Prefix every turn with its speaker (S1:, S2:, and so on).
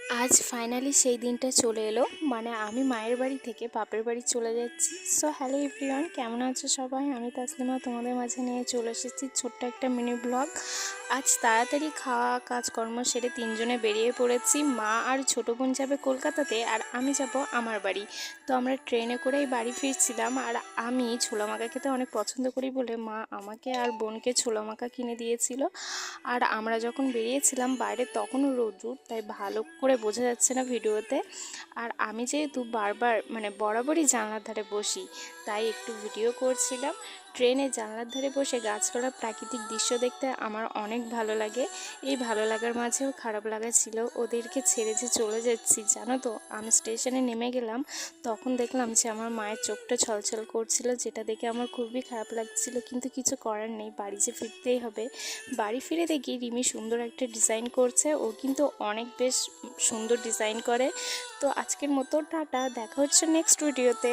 S1: আজ ফাইনালি সেই দিনটা চলে এলো, মানে আমি মায়ের বাড়ি থেকে বাপের বাড়ি চলে যাচ্ছি। সো হ্যালো এভরিওয়ান, কেমন আছো সবাই? আমি তাসলিমা তোমাদের মাঝে নিয়ে চলে এসেছি ছোট্ট একটা মিনি ব্লগ। আজ তাড়াতাড়ি খাওয়া কাজকর্ম সেরে তিনজনে বেরিয়ে পড়েছি। মা আর ছোটো বোন যাবে কলকাতাতে, আর আমি যাব আমার বাড়ি। তো আমরা ট্রেনে করেই বাড়ি ফিরছিলাম, আর আমি ছোলা মাখা খেতে অনেক পছন্দ করি বলে মা আমাকে আর বোনকে ছোলা মাখা কিনে দিয়েছিল। আর আমরা যখন বেরিয়েছিলাম বাইরে তখনও রোদ্দুর, তাই ভালো করে বোঝা যাচ্ছে না ভিডিওতে। আর আমি যেহেতু বারবার বরাবরই জানলার ধারে বসি, তাই একটু ভিডিও করছিলাম। ট্রেনে জানলার ধারে বসে গাছপালা প্রাকৃতিক দৃশ্য দেখতে আমার অনেক ভালো লাগে। এই ভালো লাগার মাঝেও খারাপ লাগা ছিল, ওদেরকে ছেড়ে যে চলে যাচ্ছি। জানো তো, আমি স্টেশনে নেমে গেলাম, তখন দেখলাম যে আমার মায়ের চোখটা ছলছল করছিল, যেটা দেখে আমার খুবই খারাপ লাগছিল। কিন্তু কিছু করার নেই, বাড়ি যে ফিরতেই হবে। বাড়ি ফিরে দেখি রিমি সুন্দর একটা ডিজাইন করছে, ও কিন্তু অনেক বেশ সুন্দর ডিজাইন করে। তো আজকের মতো টাটা, দেখা হচ্ছে নেক্সট ভিডিওতে।